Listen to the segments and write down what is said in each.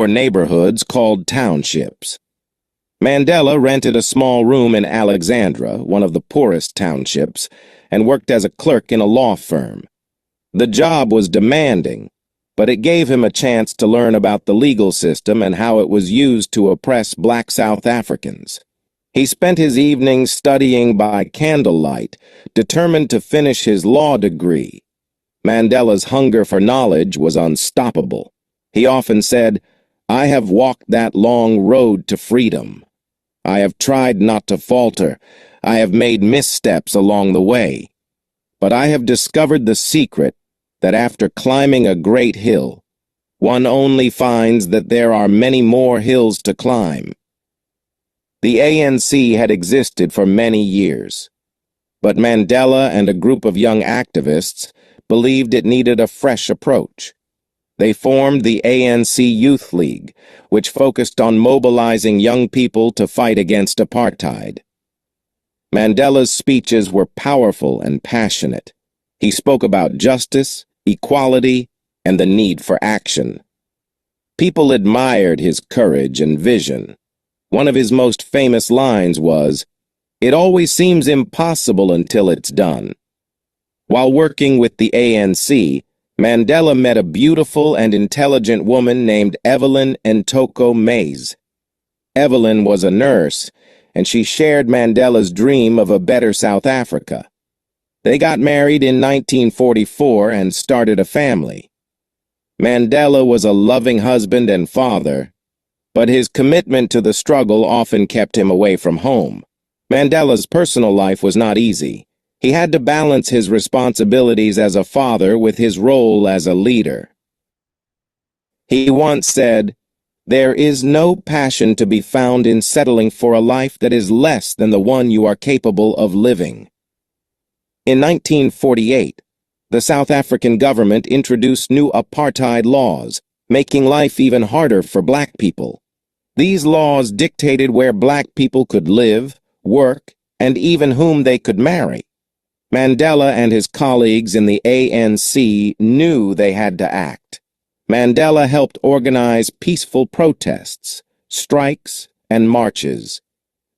neighborhoods called townships. Mandela rented a small room in Alexandra, one of the poorest townships, and worked as a clerk in a law firm. The job was demanding, but it gave him a chance to learn about the legal system and how it was used to oppress black South Africans. He spent his evenings studying by candlelight, determined to finish his law degree. Mandela's hunger for knowledge was unstoppable. He often said, "I have walked that long road to freedom. I have tried not to falter. I have made missteps along the way. But I have discovered the secret that after climbing a great hill, one only finds that there are many more hills to climb." The ANC had existed for many years, but Mandela and a group of young activists believed it needed a fresh approach. They formed the ANC Youth League, which focused on mobilizing young people to fight against apartheid. Mandela's speeches were powerful and passionate. He spoke about justice, equality, and the need for action. People admired his courage and vision. One of his most famous lines was, "It always seems impossible until it's done." While working with the ANC, Mandela met a beautiful and intelligent woman named Evelyn Ntoko Mays. Evelyn was a nurse, and she shared Mandela's dream of a better South Africa. They got married in 1944 and started a family. Mandela was a loving husband and father, but his commitment to the struggle often kept him away from home. Mandela's personal life was not easy. He had to balance his responsibilities as a father with his role as a leader. He once said, "There is no passion to be found in settling for a life that is less than the one you are capable of living." In 1948, the South African government introduced new apartheid laws, making life even harder for black people. These laws dictated where black people could live, work, and even whom they could marry. Mandela and his colleagues in the ANC knew they had to act. Mandela helped organize peaceful protests, strikes, and marches.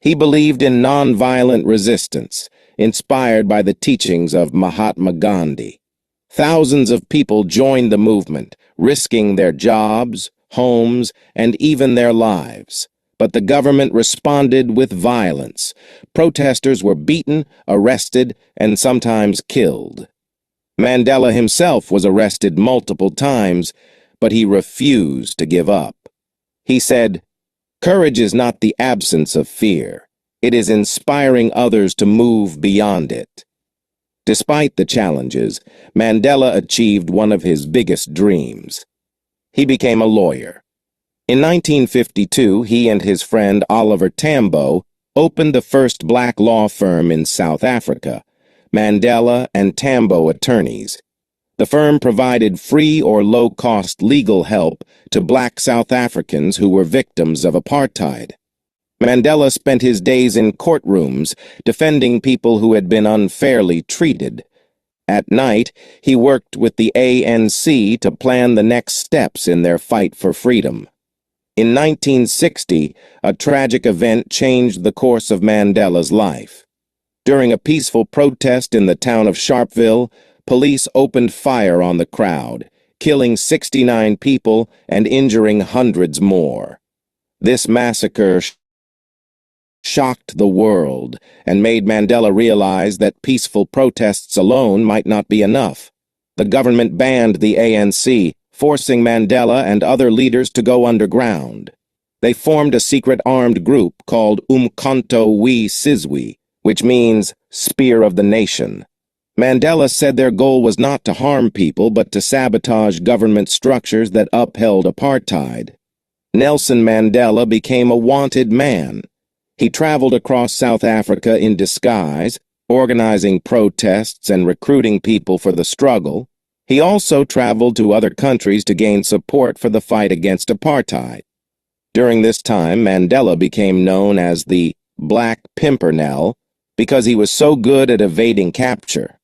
He believed in nonviolent resistance, inspired by the teachings of Mahatma Gandhi. Thousands of people joined the movement, risking their jobs, homes, and even their lives. But the government responded with violence. Protesters were beaten, arrested, and sometimes killed. Mandela himself was arrested multiple times, but he refused to give up. He said, "Courage is not the absence of fear. It is inspiring others to move beyond it." Despite the challenges, Mandela achieved one of his biggest dreams. He became a lawyer. In 1952, he and his friend Oliver Tambo opened the first black law firm in South Africa, Mandela and Tambo Attorneys. The firm provided free or low-cost legal help to black South Africans who were victims of apartheid. Mandela spent his days in courtrooms defending people who had been unfairly treated. At night, he worked with the ANC to plan the next steps in their fight for freedom. In 1960, a tragic event changed the course of Mandela's life. During a peaceful protest in the town of Sharpeville, police opened fire on the crowd, killing 69 people and injuring hundreds more. This massacre shocked the world and made Mandela realize that peaceful protests alone might not be enough. The government banned the ANC, forcing Mandela and other leaders to go underground. They formed a secret armed group called Umkhonto we Sizwe, which means Spear of the Nation. Mandela said their goal was not to harm people but to sabotage government structures that upheld apartheid. Nelson Mandela became a wanted man. He traveled across South Africa in disguise, organizing protests and recruiting people for the struggle. He also traveled to other countries to gain support for the fight against apartheid. During this time, Mandela became known as the Black Pimpernel because he was so good at evading capture.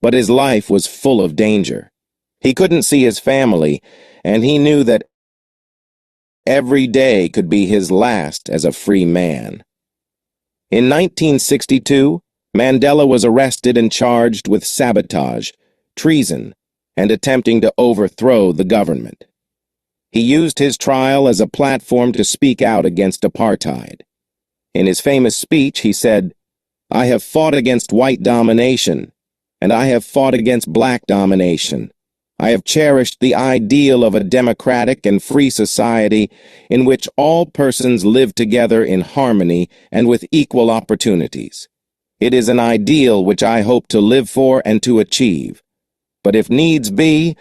But his life was full of danger. He couldn't see his family, and he knew that Every day could be his last as a free man. In 1962, Mandela was arrested and charged with sabotage, treason, and attempting to overthrow the government. He used his trial as a platform to speak out against apartheid. In his famous speech, he said, "I have fought against white domination, and I have fought against black domination. I have cherished the ideal of a democratic and free society in which all persons live together in harmony and with equal opportunities. It is an ideal which I hope to live for and to achieve. But if needs be,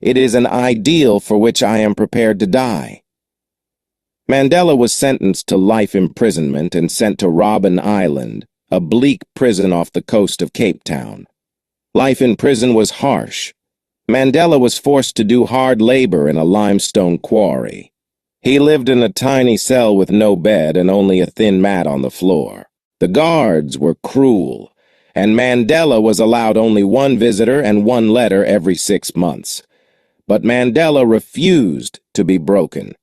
it is an ideal for which I am prepared to die." Mandela was sentenced to life imprisonment and sent to Robben Island, a bleak prison off the coast of Cape Town. Life in prison was harsh. Mandela was forced to do hard labor in a limestone quarry. He lived in a tiny cell with no bed and only a thin mat on the floor. The guards were cruel, and Mandela was allowed only one visitor and one letter every 6 months. But Mandela refused to be broken.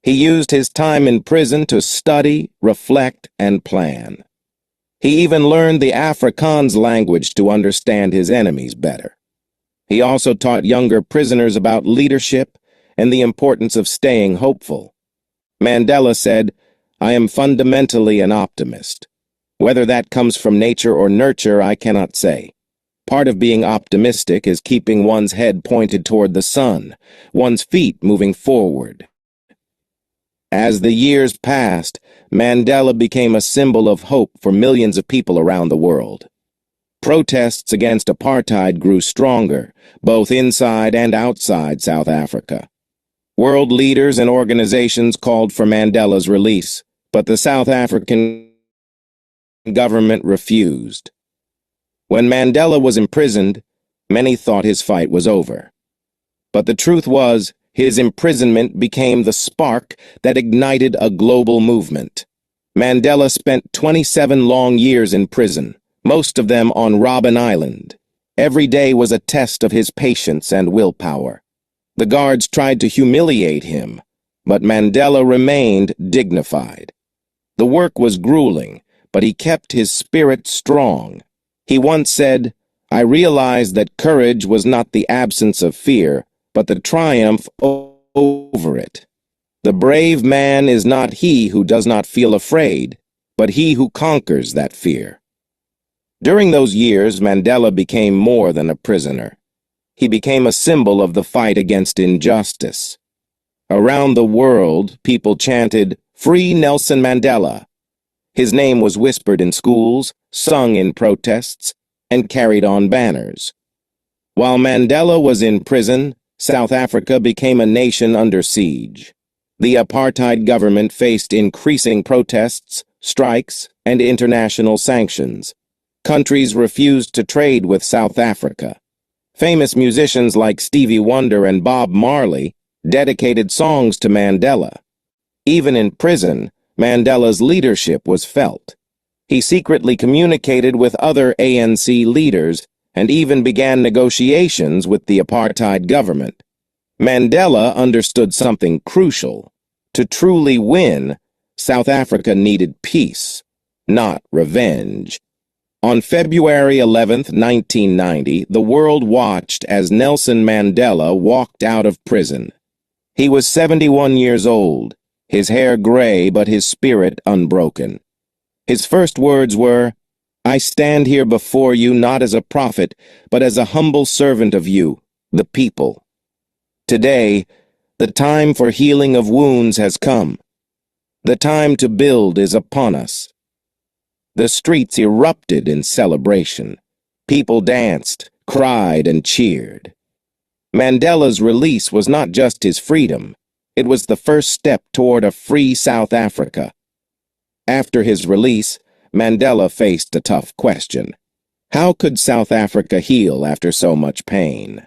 He used his time in prison to study, reflect, and plan. He even learned the Afrikaans language to understand his enemies better. He also taught younger prisoners about leadership and the importance of staying hopeful. Mandela said, "I am fundamentally an optimist. Whether that comes from nature or nurture, I cannot say. Part of being optimistic is keeping one's head pointed toward the sun, one's feet moving forward." As the years passed, Mandela became a symbol of hope for millions of people around the world. Protests against apartheid grew stronger, both inside and outside South Africa. World leaders and organizations called for Mandela's release, but the South African government refused. When Mandela was imprisoned, many thought his fight was over. But the truth was, his imprisonment became the spark that ignited a global movement. Mandela spent 27 long years in prison, most of them on Robben Island. Every day was a test of his patience and willpower. The guards tried to humiliate him, but Mandela remained dignified. The work was grueling, but he kept his spirit strong. He once said, "I realized that courage was not the absence of fear, but the triumph over it. The brave man is not he who does not feel afraid, but he who conquers that fear." During those years, Mandela became more than a prisoner. He became a symbol of the fight against injustice. Around the world, people chanted, "Free Nelson Mandela." His name was whispered in schools, sung in protests, and carried on banners. While Mandela was in prison, South Africa became a nation under siege. The apartheid government faced increasing protests, strikes, and international sanctions. Countries refused to trade with South Africa. Famous musicians like Stevie Wonder and Bob Marley dedicated songs to Mandela. Even in prison, Mandela's leadership was felt. He secretly communicated with other ANC leaders and even began negotiations with the apartheid government. Mandela understood something crucial. To truly win, South Africa needed peace, not revenge. On February 11, 1990, the world watched as Nelson Mandela walked out of prison. He was 71 years old, his hair gray but his spirit unbroken. His first words were, "I stand here before you not as a prophet, but as a humble servant of you, the people." Today, the time for healing of wounds has come. The time to build is upon us. The streets erupted in celebration. People danced, cried, and cheered. Mandela's release was not just his freedom. It was the first step toward a free South Africa. After his release, Mandela faced a tough question. How could South Africa heal after so much pain?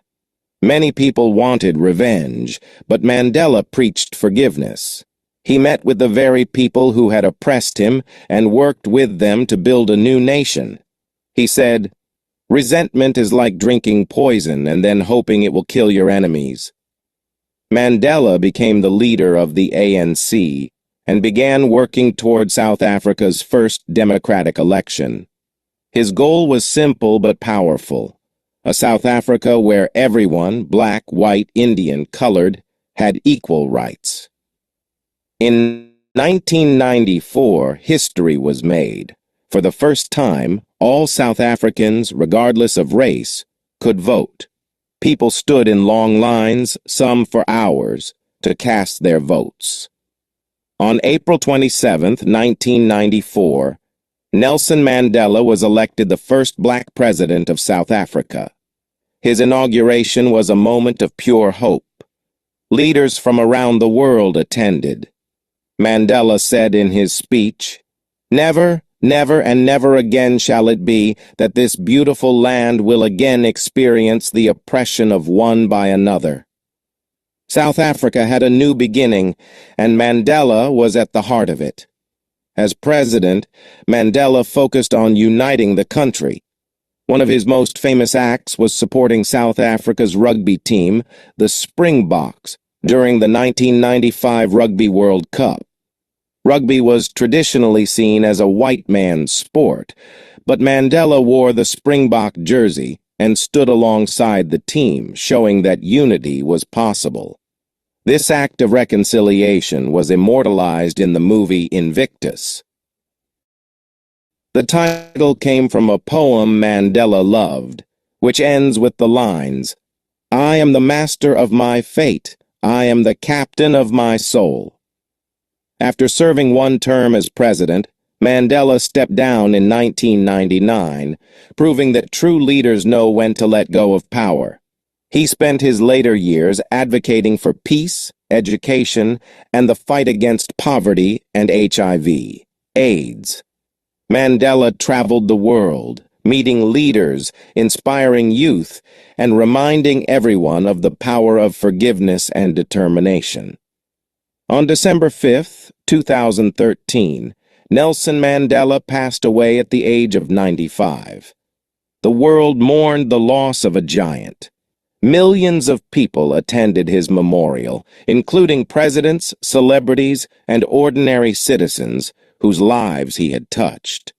Many people wanted revenge, but Mandela preached forgiveness. He met with the very people who had oppressed him and worked with them to build a new nation. He said, "Resentment is like drinking poison and then hoping it will kill your enemies. Mandela became the leader of the ANC and began working toward South Africa's first democratic election. His goal was simple but powerful: a South Africa where everyone, black, white, Indian, colored, had equal rights. In 1994, history was made. For the first time, all South Africans, regardless of race, could vote. People stood in long lines, some for hours, to cast their votes. On April 27, 1994, Nelson Mandela was elected the first black president of South Africa. His inauguration was a moment of pure hope. Leaders from around the world attended. Mandela said in his speech, "Never, never, and never again shall it be that this beautiful land will again experience the oppression of one by another." South Africa had a new beginning, and Mandela was at the heart of it. As president, Mandela focused on uniting the country. One of his most famous acts was supporting South Africa's rugby team, the Springboks, during the 1995 Rugby World Cup. Rugby was traditionally seen as a white man's sport, but Mandela wore the Springbok jersey and stood alongside the team, showing that unity was possible. This act of reconciliation was immortalized in the movie Invictus. The title came from a poem Mandela loved, which ends with the lines, "I am the master of my fate. I am the captain of my soul." After serving one term as president, Mandela stepped down in 1999, proving that true leaders know when to let go of power. He spent his later years advocating for peace, education, and the fight against poverty and HIV, AIDS. Mandela traveled the world, meeting leaders, inspiring youth, and reminding everyone of the power of forgiveness and determination. On December 5, 2013, Nelson Mandela passed away at the age of 95. The world mourned the loss of a giant. Millions of people attended his memorial, including presidents, celebrities, and ordinary citizens whose lives he had touched.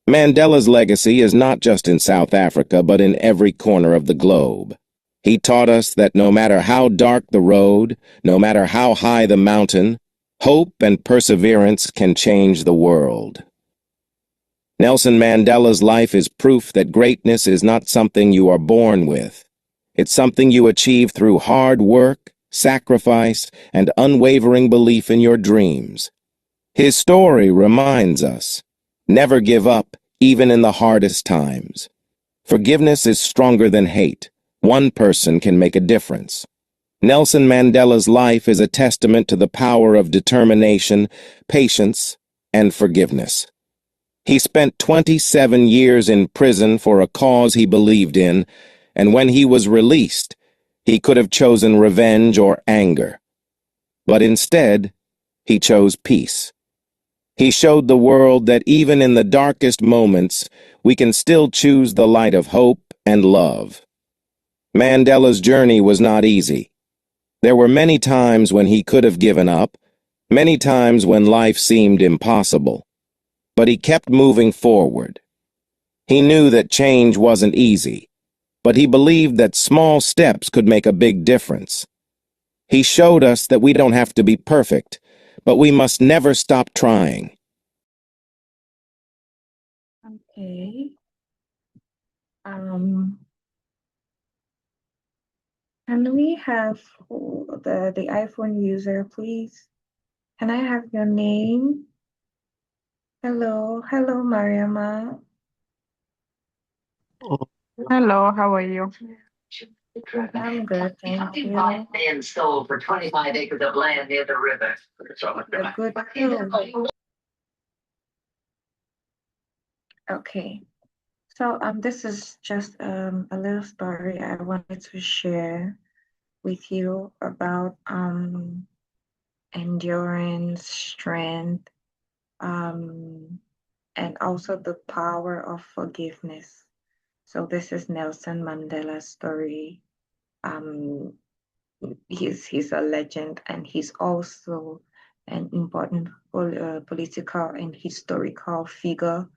Mandela's legacy is not just in South Africa, but in every corner of the globe. He taught us that no matter how dark the road, no matter how high the mountain, hope and perseverance can change the world. Nelson Mandela's life is proof that greatness is not something you are born with. It's something you achieve through hard work, sacrifice, and unwavering belief in your dreams. His story reminds us, never give up, even in the hardest times. Forgiveness is stronger than hate. One person can make a difference. Nelson Mandela's life is a testament to the power of determination, patience, and forgiveness. He spent 27 years in prison for a cause he believed in, and when he was released, he could have chosen revenge or anger. But instead, he chose peace. He showed the world that even in the darkest moments, we can still choose the light of hope and love. Mandela's journey was not easy. There were many times when he could have given up, many times when life seemed impossible. But he kept moving forward. He knew that change wasn't easy, but he believed that small steps could make a big difference. He showed us that we don't have to be perfect, but we must never stop trying. Okay. Um, can we have the iPhone user, please? Can I have your name? Hello, Mariama. Hello, how are you? I'm good, thank you. Man sold for 25 acres of land near the river. You're good too. Okay. So this is just a little story I wanted to share with you about endurance, strength, and also the power of forgiveness. So this is Nelson Mandela's story. Um, he's a legend, and he's also an important political and historical figure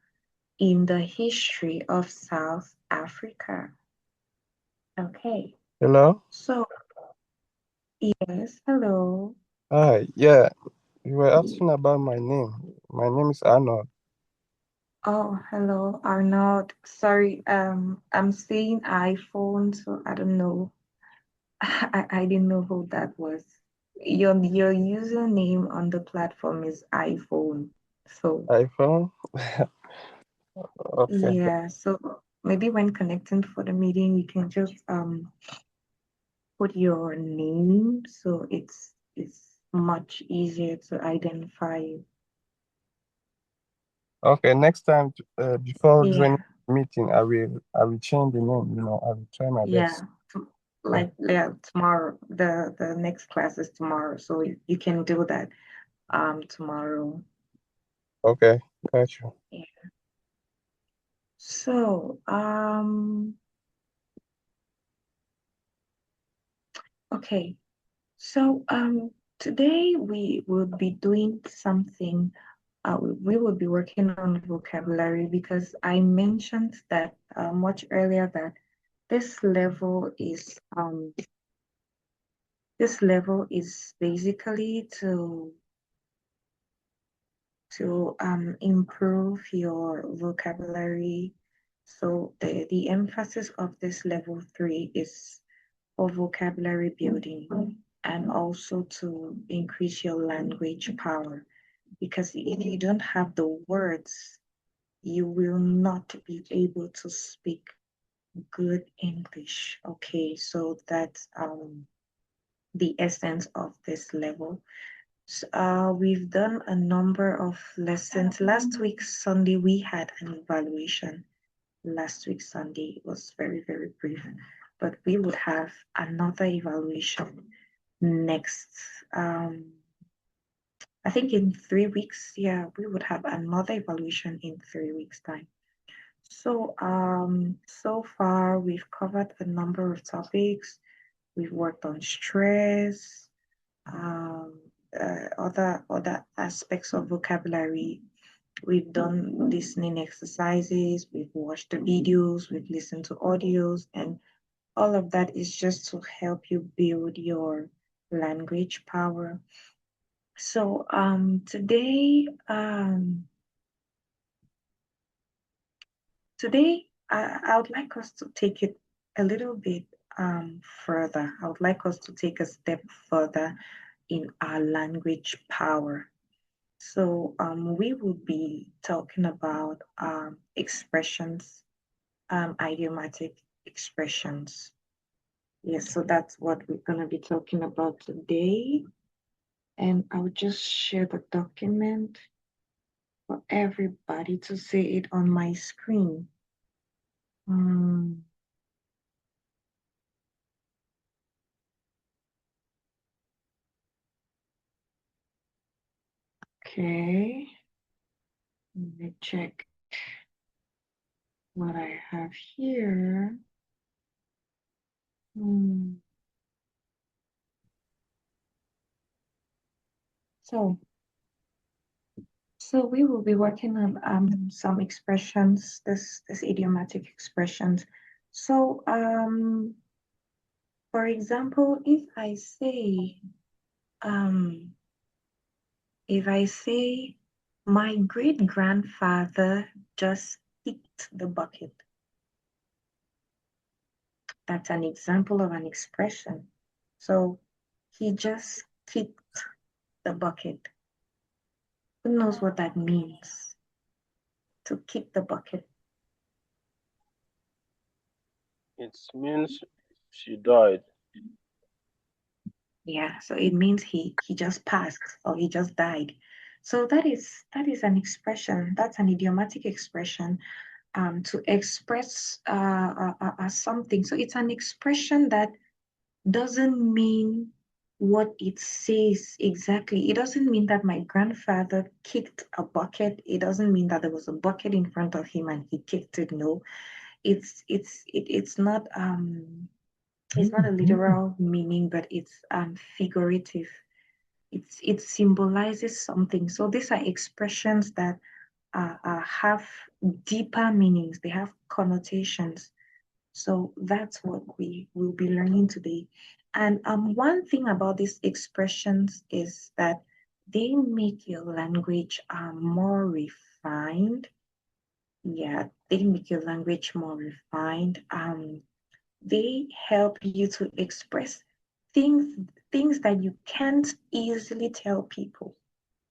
in the history of South Africa. Okay, Hello? so yes, hello. Hi, yeah, you were asking about my name. My name is Arnold. Oh, hello, Arnold. Sorry, I'm seeing iPhone, so I don't know. I didn't know who that was. Your username on the platform is iPhone. So iPhone? Okay. yeah, so maybe when connecting for the meeting, you can just put your name, so it's much easier to identify you. Okay, next time, before Yeah, joining the meeting, I will change the name, I will try my yeah. best. Yeah. Like yeah, tomorrow. The next class is tomorrow, so you can do that tomorrow. Okay, got you. Yeah. So okay. So today we will be doing something. We will be working on vocabulary because I mentioned that much earlier that this level is basically to improve your vocabulary. So the emphasis of this level 3 is for vocabulary building and also to increase your language power. Because if you don't have the words, you will not be able to speak good English. Okay, so that's the essence of this level. We've done a number of lessons. Last week, Sunday, we had an evaluation. Last week, Sunday, was very, very brief, but we would have another evaluation next. I think in 3 weeks, yeah, we would have another evaluation in 3 weeks' time. So, so far we've covered a number of topics. We've worked on stress, other aspects of vocabulary. We've done listening exercises, we've watched the videos, we've listened to audios, and all of that is just to help you build your language power. So today I would like us to take it a little bit further. I would like us to take a step further in our language power. So we will be talking about expressions, idiomatic expressions. Yes, so that's what we're gonna be talking about today. And I'll just share the document for everybody to see it on my screen. Okay, let me check what I have here. So we will be working on some expressions, this idiomatic expressions. So for example, if I say my great grandfather just kicked the bucket, that's an example of an expression. So he just kicked the bucket. Who knows what that means? To kick the bucket. It means she died. Yeah, so it means he just passed or he just died. So that is an expression. That's an idiomatic expression to express something. So it's an expression that doesn't mean what it says exactly. It doesn't mean that my grandfather kicked a bucket. It doesn't mean that there was a bucket in front of him and he kicked it. No, it's not It's not a literal meaning, but it's figurative. It symbolizes something. So these are expressions that have deeper meanings. They have connotations. So that's what we will be learning today. And one thing about these expressions is that they make your language more refined. Yeah, they make your language more refined. They help you to express things that you can't easily tell people.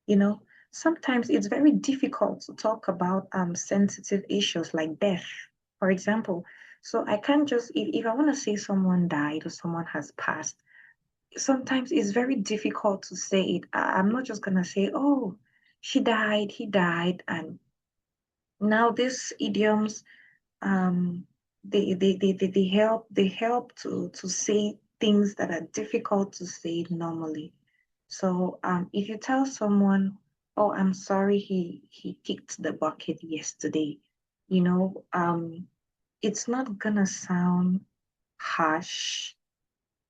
You know, sometimes it's very difficult to talk about sensitive issues like death, for example. So I can't just, if I want to say someone died or someone has passed, sometimes it's very difficult to say it. I'm not just gonna say, oh, she died, he died, and now these idioms um they help to say things that are difficult to say normally. So if you tell someone, oh, I'm sorry he kicked the bucket yesterday, it's not gonna sound harsh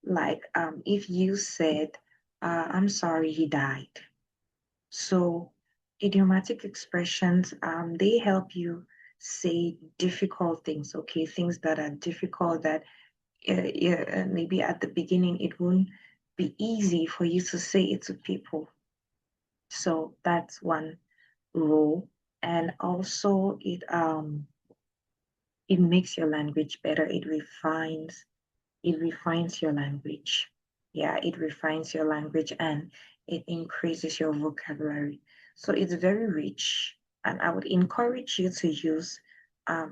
like if you said, I'm sorry he died. So idiomatic expressions, they help you say difficult things, okay? Things that are difficult that maybe at the beginning it won't be easy for you to say it to people. So that's one rule. And also it makes your language better. It refines your language. Yeah, it refines your language and it increases your vocabulary. So it's very rich. And I would encourage you to use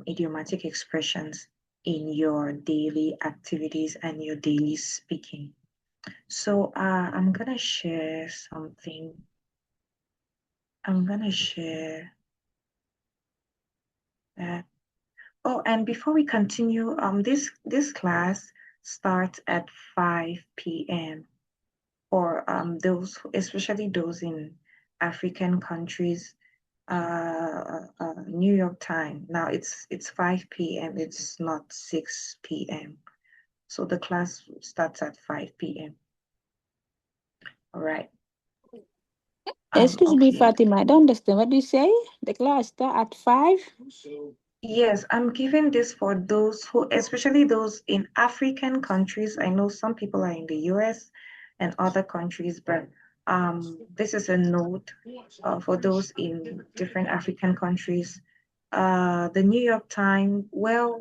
idiomatic expressions in your daily activities and your daily speaking. So I'm going to share something. I'm going to share that. Oh, and before we continue, this class starts at 5 p.m. for those, especially those in African countries, New York time. Now it's 5 p.m. It's not 6 p.m. So the class starts at 5 p.m. All right. Excuse me, Okay. Fatima. I don't understand. What do you say? The class start at 5? Yes, I'm giving this for those who, especially those in African countries. I know some people are in the US and other countries, but this is a note for those in different African countries. The New York Times, well,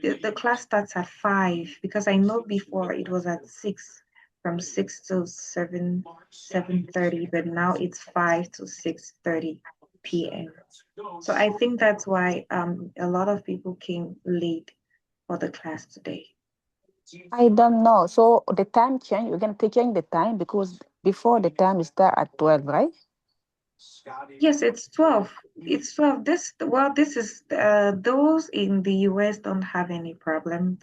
the class starts at 5 because I know before it was at 6, from 6 to 7:30, but now it's 5 to 6:30 p.m. So I think that's why a lot of people came late for the class today. I don't know. So the time change, we're going to change the time because before the time is start at 12, right? Yes, it's 12. It's 12. This is those in the US don't have any problem.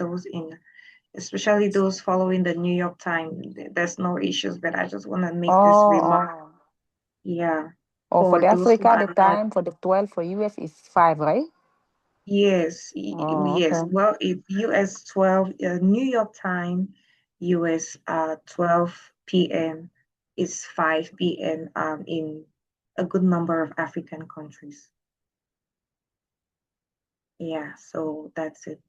Especially those following the New York Times, there's no issues, but I just want to make this remark. Oh. Yeah, Or for for the those who Africa, the are not. time for the 12 for US is 5, right? Yes, Oh, yes. okay. Well, if US 12, New York time, US 12 p.m. is 5 p.m. In a good number of African countries. Yeah, so that's it.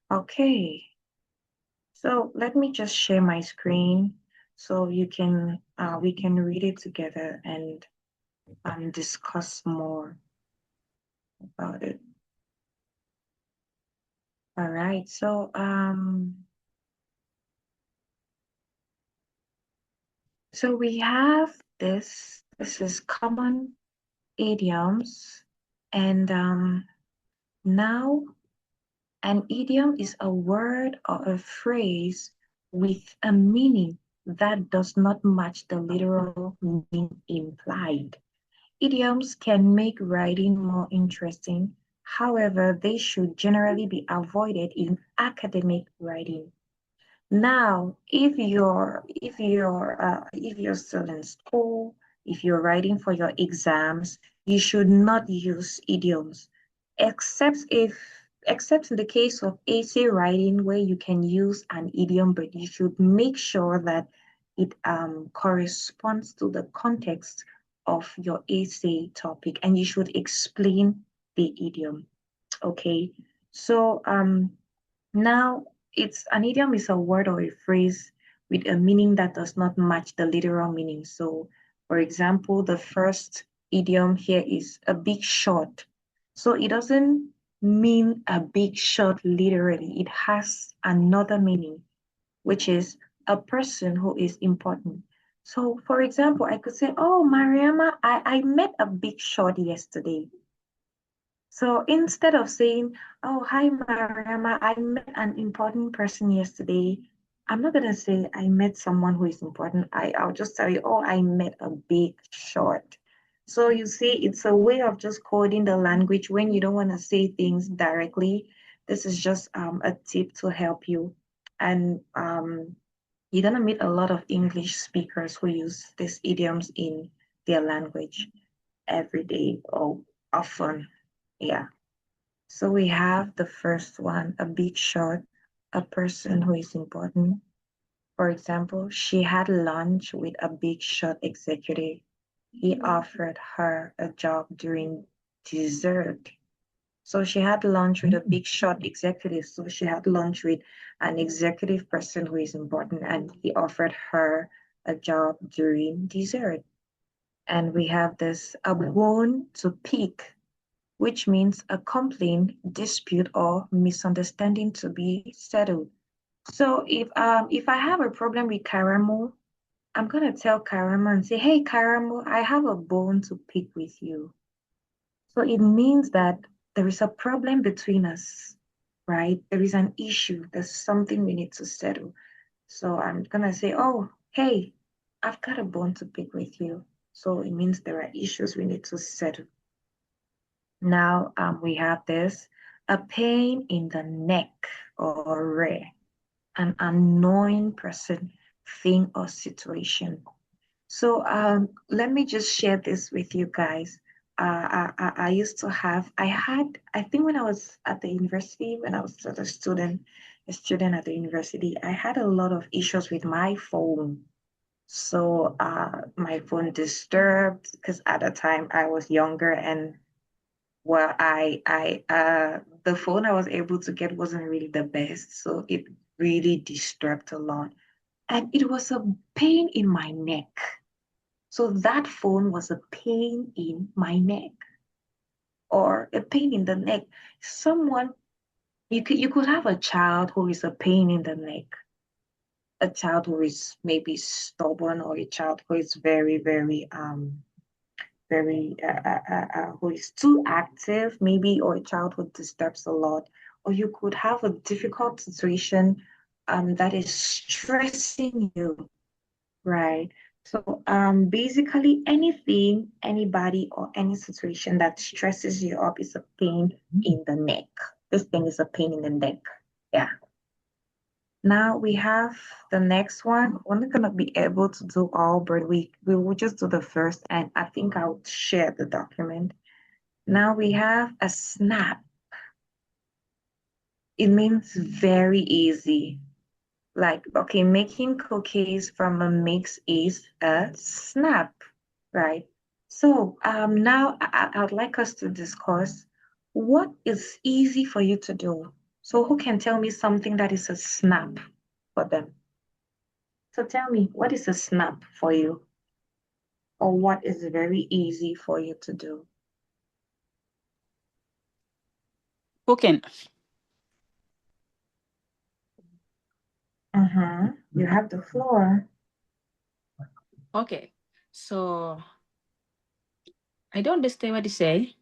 Okay, so let me just share my screen so we can read it together and discuss more about it. All right, so we have this is common idioms, and now an idiom is a word or a phrase with a meaning that does not match the literal meaning implied. Idioms can make writing more interesting. However, they should generally be avoided in academic writing. Now, if you're still in school, if you're writing for your exams, you should not use idioms. except in the case of essay writing where you can use an idiom, but you should make sure that it corresponds to the context of your essay topic, and you should explain the idiom. Okay, so now an idiom is a word or a phrase with a meaning that does not match the literal meaning. So, for example, the first idiom here is a big shot. So it doesn't mean a big shot literally. It has another meaning, which is a person who is important. So, for example, I could say, oh, Mariama, I met a big shot yesterday. So instead of saying, oh, hi, Mariama, I met an important person yesterday, I'm not going to say I met someone who is important. I'll just tell you, oh, I met a big shot. So you see, it's a way of just coding the language when you don't want to say things directly. This is just a tip to help you. And you're going to meet a lot of English speakers who use these idioms in their language every day or often. Yeah. So we have the first one, a big shot, a person who is important. For example, she had lunch with a big shot executive. He offered her a job during dessert. So she had lunch with a big shot executive. So she had lunch with an executive person who is important, and he offered her a job during dessert. And we have this, a bone to pick, which means a complaint, dispute, or misunderstanding to be settled. So if I have a problem with Karamo, I'm gonna tell Karamo and say, hey Karamo, I have a bone to pick with you. So it means that there is a problem between us, right? There is an issue, there's something we need to settle. So I'm gonna say, oh, hey, I've got a bone to pick with you. So it means there are issues we need to settle. Now we have this, a pain in the neck or an annoying person, thing, or situation. So let me just share this with you guys. I used to have, I think when I was at the university, when I was a student at the university, I had a lot of issues with my phone. So my phone disturbed because at the time I was younger, and well, the phone I was able to get wasn't really the best, so it really disturbed a lot. And it was a pain in my neck. So that phone was a pain in my neck or a pain in the neck. Someone, you could have a child who is a pain in the neck, a child who is maybe stubborn, or a child who is very, very who is too active, maybe, or a child who disturbs a lot, or you could have a difficult situation that is stressing you, right? So basically anything, anybody, or any situation that stresses you up is a pain in the neck. This thing is a pain in the neck. Yeah. Now we have the next one. We're not gonna be able to do all, but we will just do the first, and I think I'll share the document. Now we have a snap. It means very easy. Like, okay, making cookies from a mix is a snap, right? So now I would like us to discuss what is easy for you to do. So who can tell me something that is a snap for them? So tell me, what is a snap for you? Or what is very easy for you to do? Cooking. You have the floor. Okay. So I don't understand what you say.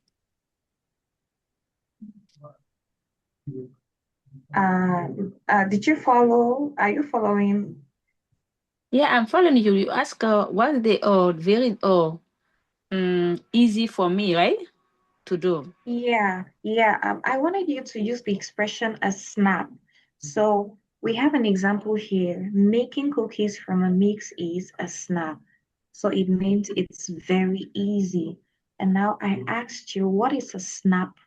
Did you follow? Are you following? Yeah, I'm following you. You ask what they very easy for me, right? To do. Yeah. I wanted you to use the expression a snap. So we have an example here. Making cookies from a mix is a snap. So it means it's very easy. And now I asked you, what is a snap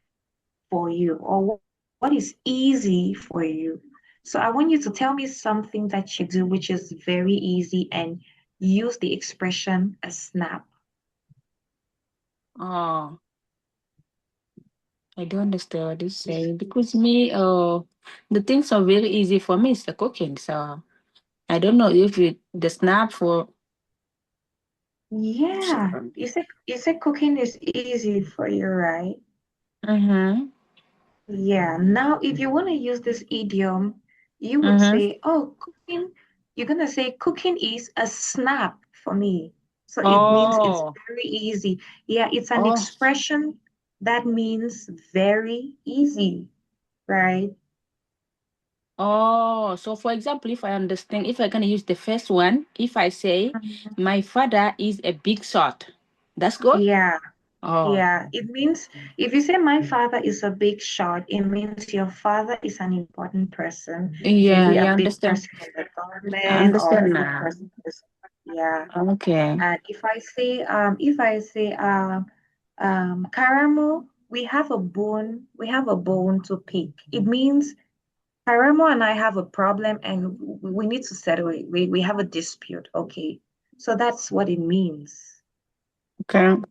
for you, or what is easy for you. So I want you to tell me something that you do which is very easy and use the expression a snap. Oh, I don't understand what you say because me, the things are very easy for me. It's the cooking, so I don't know if the snap for. Yeah, you said cooking is easy for you, right? Mm-hmm. Yeah. Now, if you want to use this idiom, you would Mm-hmm. say, "Oh, cooking." You're gonna say, "Cooking is a snap for me." So it means it's Oh, very easy. Yeah, it's an oh, expression that means very easy, right? oh. So, for example, if I understand, if I can use the first one, if I say Mhm. my father is a big shot, that's good. Yeah. Oh, Yeah, it means if you say my father is a big shot, it means your father is an important person, yeah, maybe a yeah. big Understand. person in the I government or a understand big now. person. Yeah. Okay. And if I say Karamo, we have a bone to pick. It means Karamo and I have a problem and we need to settle it. We have a dispute. Okay. So that's what it means. Okay.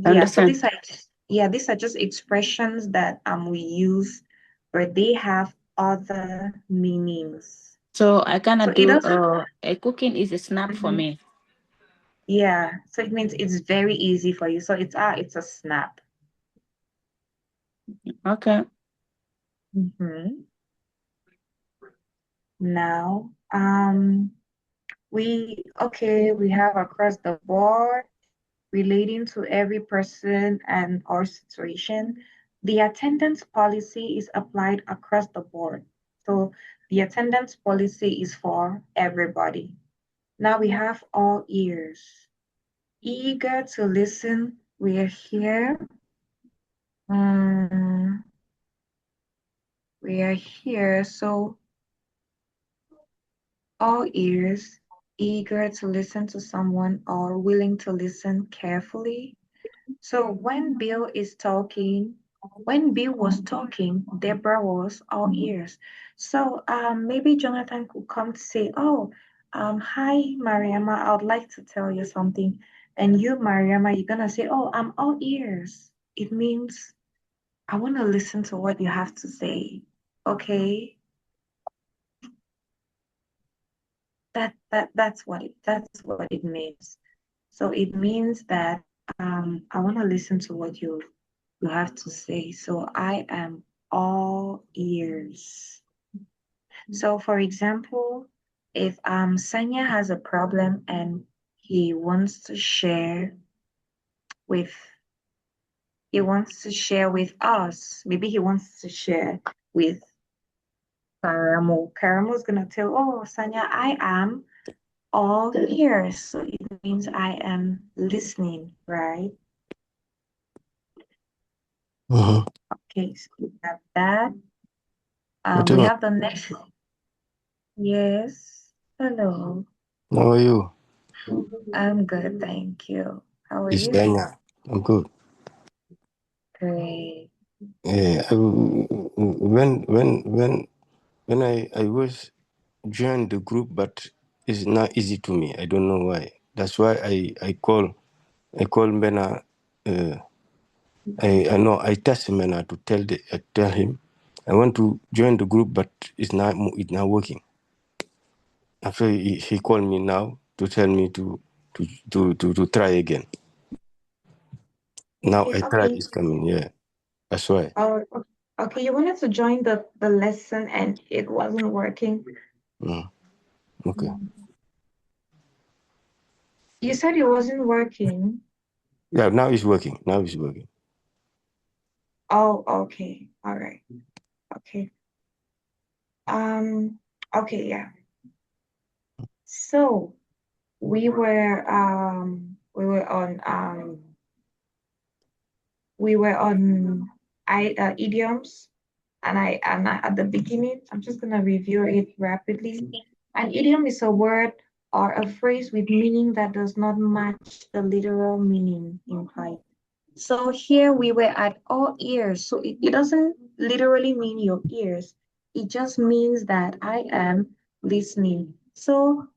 I Yeah, so understand. these are just expressions that we use, but they have other meanings. So I So cannot it do doesn't, a cooking is a snap for Mhm. me. Yeah, so it means it's very easy for you. So it's a snap. Okay. Mhm. Now, we have across the board relating to every person and or situation. The attendance policy is applied across the board. So the attendance policy is for everybody. Now we have all ears. Eager to listen. We are here. Mm, we are here. So all ears, eager to listen to someone or willing to listen carefully. So when Bill was talking, Deborah was all ears. So maybe Jonathan could come to say, "Oh, hi, Mariama, I would like to tell you something." And you, Mariama, you're gonna say, "Oh, I'm all ears." It means I want to listen to what you have to say. Okay, that's what it means. So it means that I want to listen to what you have to say. So I am all ears. So for example, if Sanya has a problem and he wants to share with with us, maybe he wants to share with Karamo. Karamo's gonna tell, oh Sanya, I am all ears. So it means I am listening, right? Mm-hmm. Okay, so we have that. We Fatima, have the next. Yes. Hello. how are you? I'm good, thank you. How are It's you? Daniel. I'm good. Great. Yeah, when I was joined the group, but it's not easy to me. I don't know why. That's why I call Mena. I know I test Mena to tell him I want to join the group, but it's not working. After he called me now to tell me to try again. Now Okay, I tried, okay. it's coming. Yeah, that's why. Oh, okay. You wanted to join the lesson and it wasn't working. Okay. You said it wasn't working. Yeah, now it's working. Now it's working. Oh, okay. All right. Okay. Um, okay, yeah. So we were on idioms. And I, at the beginning, I'm just gonna review it rapidly. An idiom is a word or a phrase with meaning that does not match the literal meaning implied. So here we were at all ears. So it doesn't literally mean your ears. It just means that I am listening. So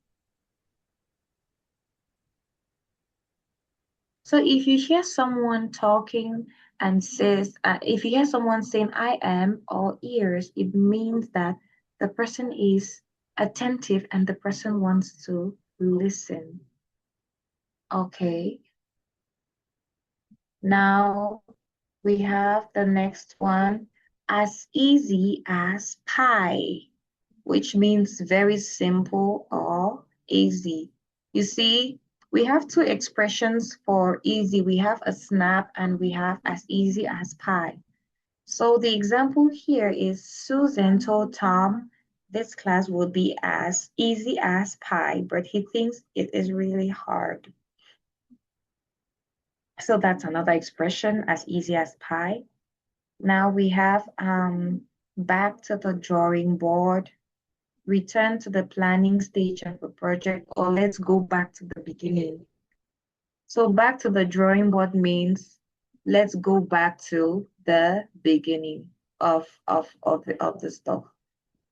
if you hear someone talking and says, if you hear someone saying, I am all ears, it means that the person is attentive and the person wants to listen. Okay. Now we have the next one, as easy as pie, which means very simple or easy. You see, we have two expressions for easy. We have a snap and we have as easy as pie. So the example here is Susan told Tom this class would be as easy as pie, but he thinks it is really hard. So that's another expression, as easy as pie. Now we have back to the drawing board, return to the planning stage of a project, or let's go back to the beginning. So back to the drawing board means let's go back to the beginning of the stuff.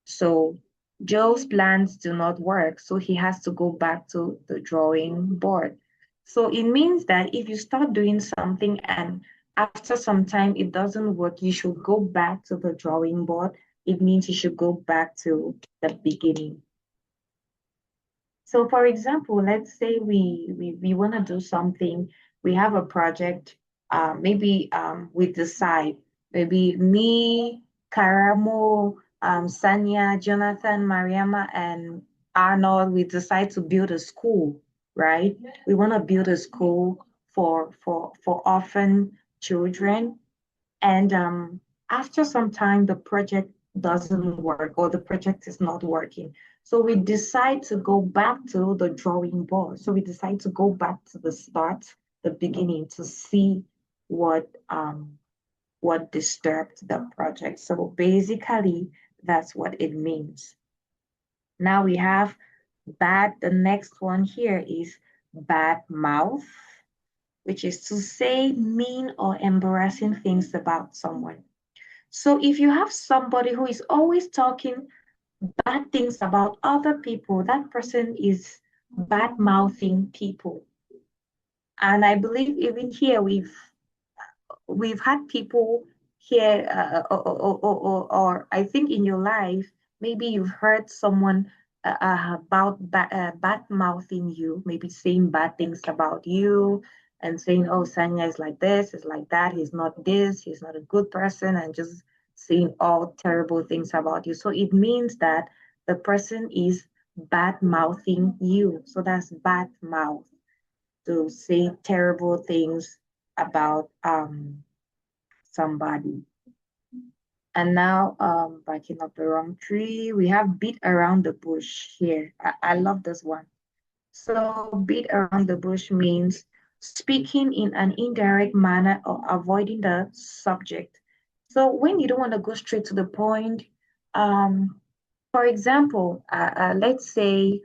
So Joe's plans do not work, so he has to go back to the drawing board. So it means that if you start doing something and after some time it doesn't work, you should go back to the drawing board. It means you should go back to the beginning. So for example, let's say we want to do something, we have a project, maybe we decide, maybe me, Karamo, Sanya, Jonathan, Mariama, and Arnold, we decide to build a school, right? We want to build a school for orphan children. And after some time, the project doesn't work or the project is not working. So we decide to go back to the drawing board. So we decide to go back to the start, the beginning, to see what disturbed the project. So basically, that's what it means. Now we have bad. The next one here is bad mouth, which is to say mean or embarrassing things about someone. So if you have somebody who is always talking bad things about other people, that person is bad mouthing people. And I believe even here we've had people here, or I think in your life, maybe you've heard someone about bad mouthing you, maybe saying bad things about you and saying, oh, Sanya is like this, is like that, he's not this, he's not a good person, and just saying all terrible things about you. So it means that the person is bad mouthing you. So that's bad mouth, to say terrible things about somebody. And now, backing up the wrong tree, we have beat around the bush here. I love this one. So beat around the bush means speaking in an indirect manner or avoiding the subject. So when you don't want to go straight to the point, for example, let's say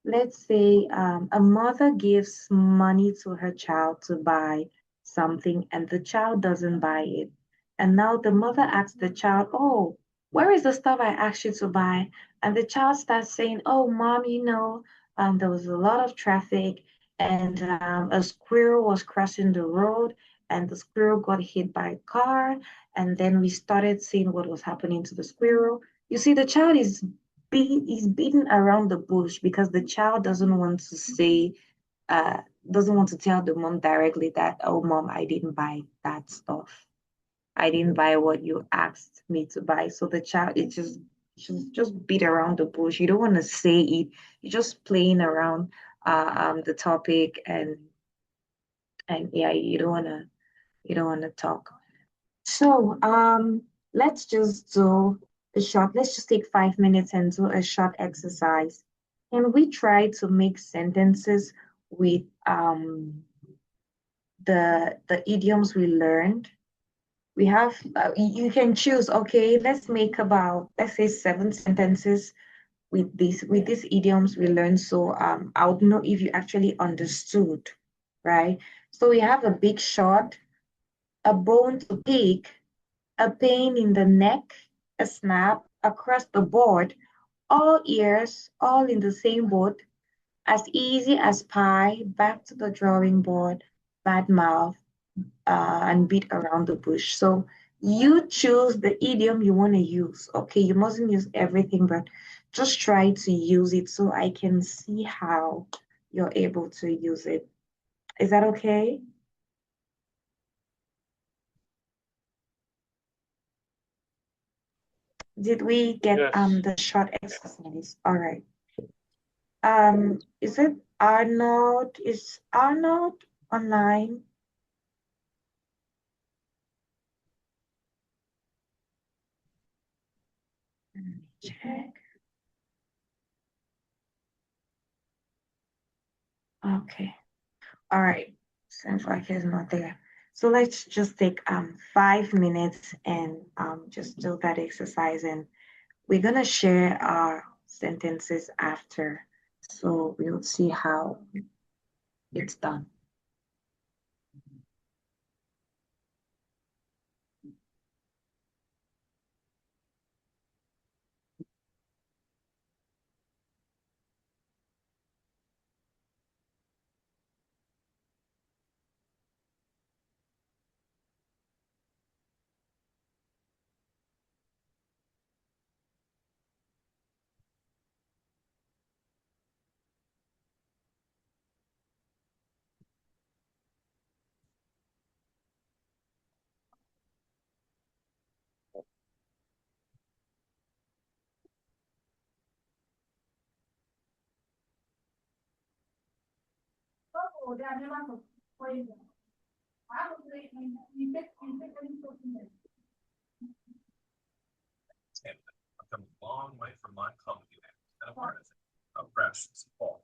a mother gives money to her child to buy something and the child doesn't buy it. And now the mother asks the child, oh, where is the stuff I asked you to buy? And the child starts saying, oh, mom, there was a lot of traffic and a squirrel was crossing the road and the squirrel got hit by a car. And then we started seeing what was happening to the squirrel. You see, the child is beaten around the bush because the child doesn't want to say, doesn't want to tell the mom directly that, oh, mom, I didn't buy that stuff. I didn't buy what you asked me to buy. So the child is just beat around the bush. You don't want to say it. You're just playing around the topic, and yeah, you don't want to talk. So let's just do let's just take 5 minutes and do a short exercise. And we try to make sentences with the idioms we learned. We have, you can choose, okay, let's make about, let's say 7 sentences with these idioms we learned. So I would know if you actually understood, right? So we have a big shot, a bone to pick, a pain in the neck, a snap across the board, all ears, all in the same boat, as easy as pie, back to the drawing board, bad mouth, and beat around the bush. So you choose the idiom you want to use. Okay, you mustn't use everything, but just try to use it so I can see how you're able to use it. Is that okay? Did we get Yes. the short exercise? All right. Is it Arnold? Is Arnold online? Let me check. Okay. All right. Seems like he's not there. So let's just take 5 minutes and just do that exercise, and we're gonna share our sentences after. So we'll see how it's done. I've come a long way from my company and a part of Precious Paul.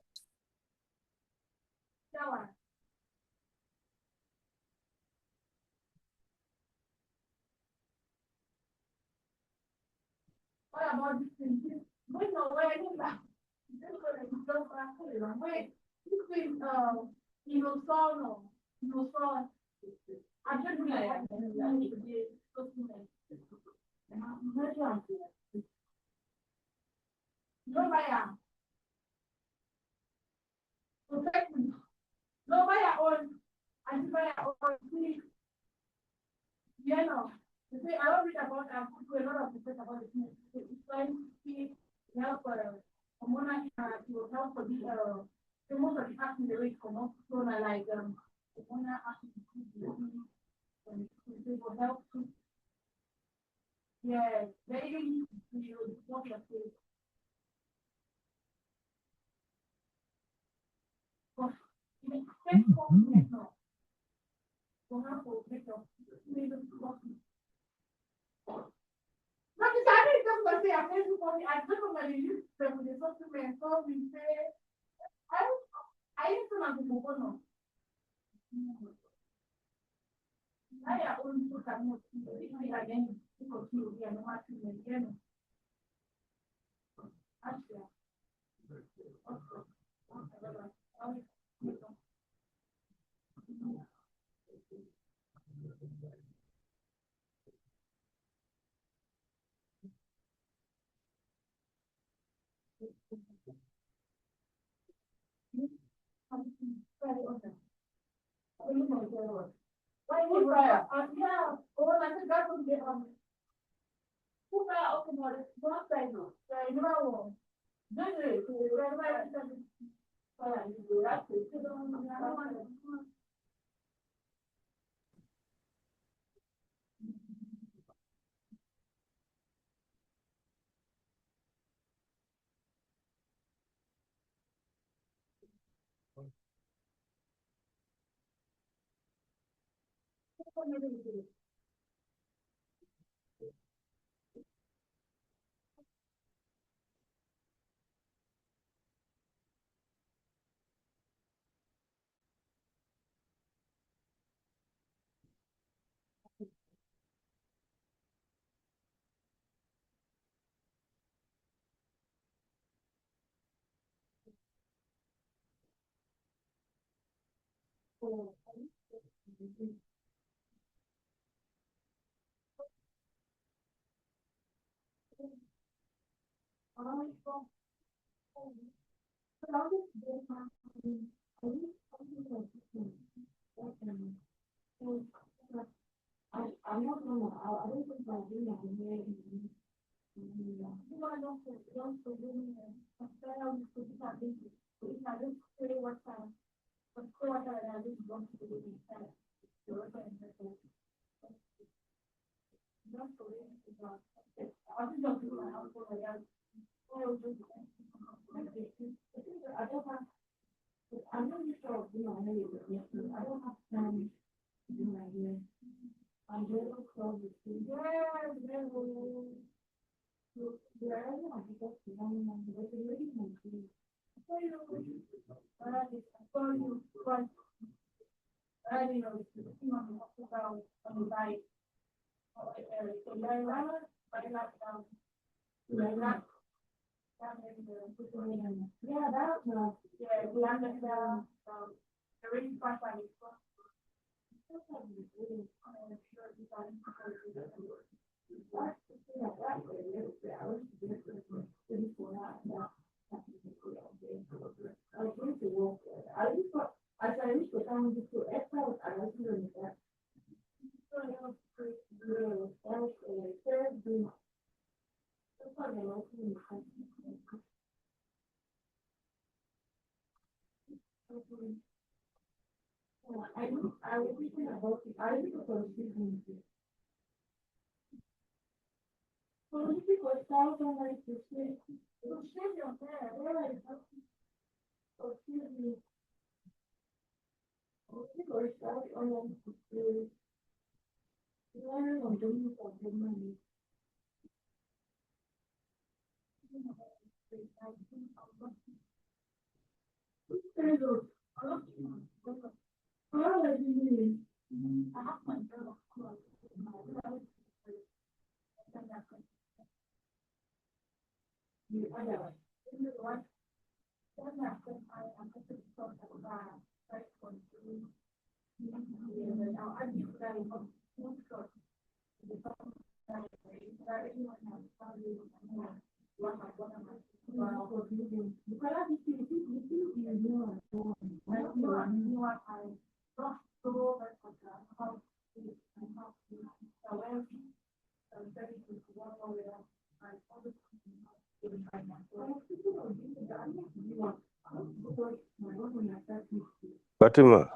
Fatima,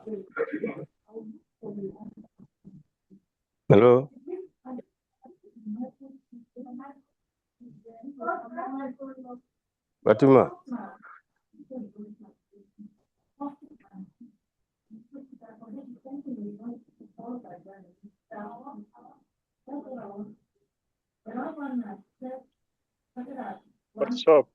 hello? Fatima, What's up?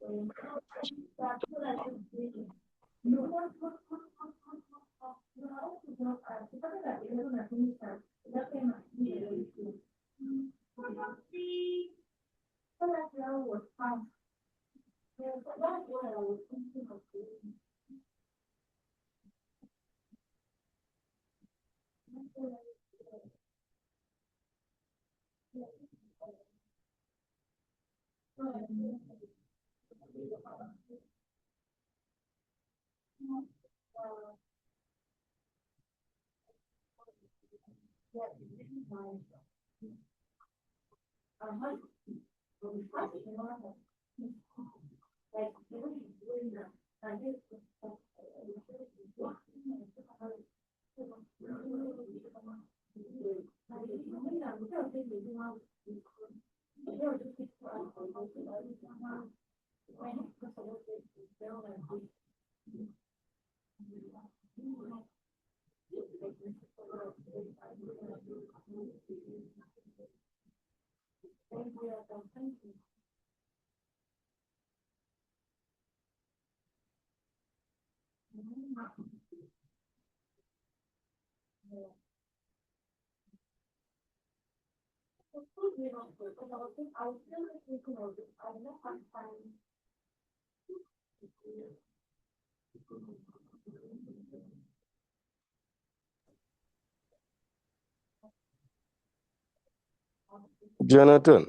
Jonathan,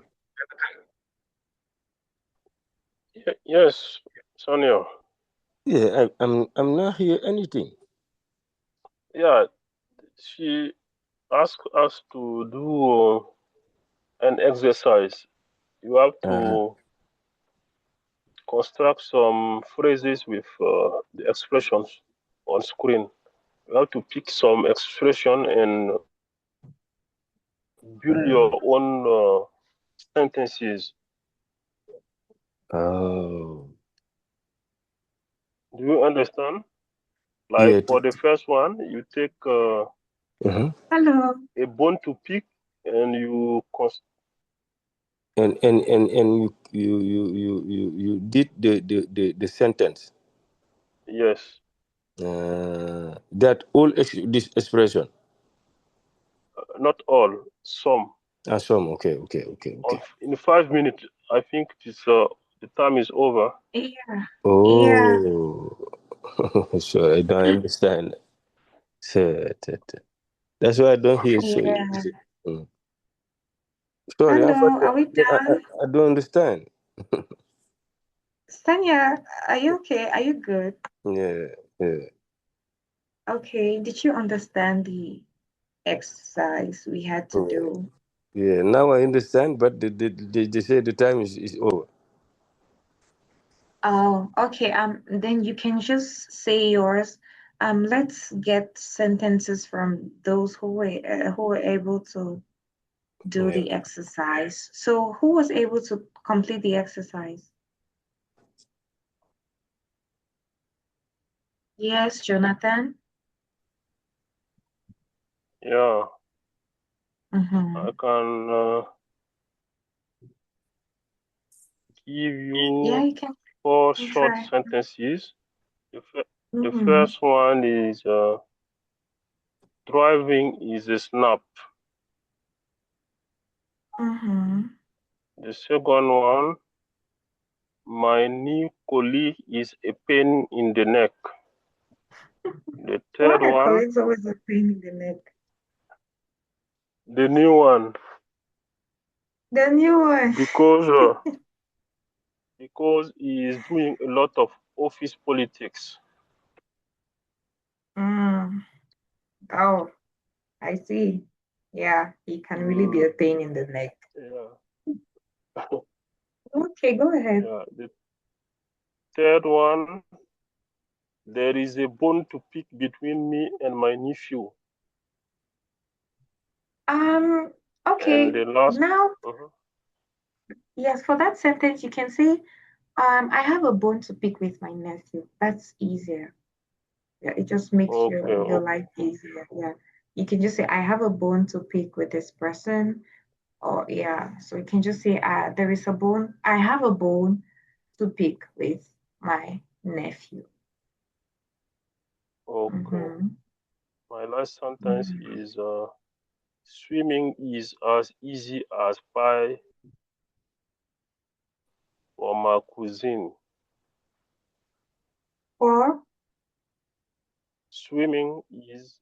Yes, Sonia. Yeah, I'm not hear anything. Yeah, she asked us to do an exercise. You have to construct some phrases with the expressions on screen. You have to pick some expression and build your own sentences. Oh. Do you understand? Like Yeah. for the first one, you take Hello. a bone to pick and you And you did the sentence. yes, That all this expression. not all, some. Some. Okay. In 5 minutes, I think the time is over. Yeah. Yeah. Oh. So I don't understand. So, that's why I don't hear. So, Yeah. mm. Sorry, Hello. Are we done? I don't understand. Sanya, are you okay? Are you good? Yeah. Okay. Did you understand the exercise we had to do? Yeah, now I understand, but they say the time is over. Oh, okay. Then you can just say yours. Let's get sentences from those who were able to do Yeah. the exercise. So who was able to complete the exercise? Yes, Jonathan. Yeah, Mm-hmm. I can give Yeah, you you can 4 short try. sentences. The Mm-hmm. first one is driving is a snap. Mm-hmm. The second one, my new colleague is a pain in the neck. The Why third are one, colleagues always a pain in the neck? the new one, The new one. because he is doing a lot of office politics. Mm. Oh, I see. Yeah, he can really be Mm, a pain in the neck. yeah, Okay, go ahead. yeah. The third one, there is a bone to pick between me and my nephew. And Okay. the last, Now, mhm. yes, for that sentence, you can say, I have a bone to pick with my nephew. That's easier. Yeah, it just makes Okay, your life easier. Yeah. You can just say, I have a bone to pick with this person. Or yeah, so you can just say, there is a bone. I have a bone to pick with my nephew. okay. Mm-hmm. My last sentence Mm-hmm. is swimming is as easy as pie for my cuisine. Or Swimming is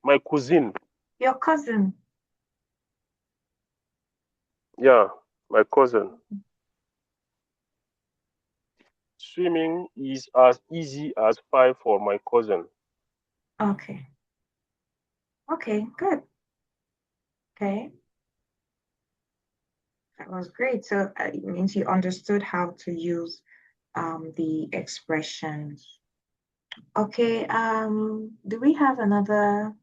my cuisine. your cousin. Yeah, my cousin. Swimming is as easy as pie for my cousin. Okay. Okay, good. Okay. That was great. So it means you understood how to use the expressions. Okay, do we have another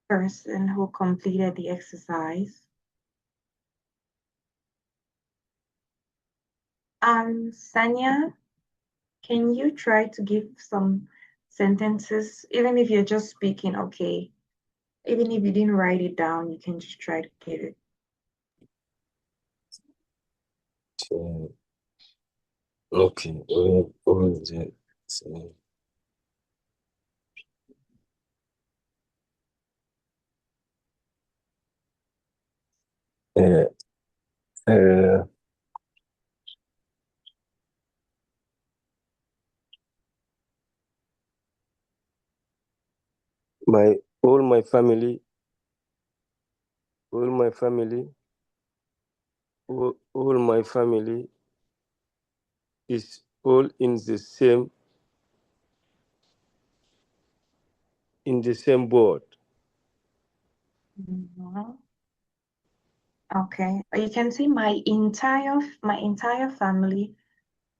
person who completed the exercise? Sanya, can you try to give some sentences, even if you're just speaking, okay? Even if you didn't write it down, you can just try to give it. So, okay. What is it? So, uh, uh, my all my family, all my family, all my family is all in the same in the same boat. Mhm. Okay, you can see my entire family.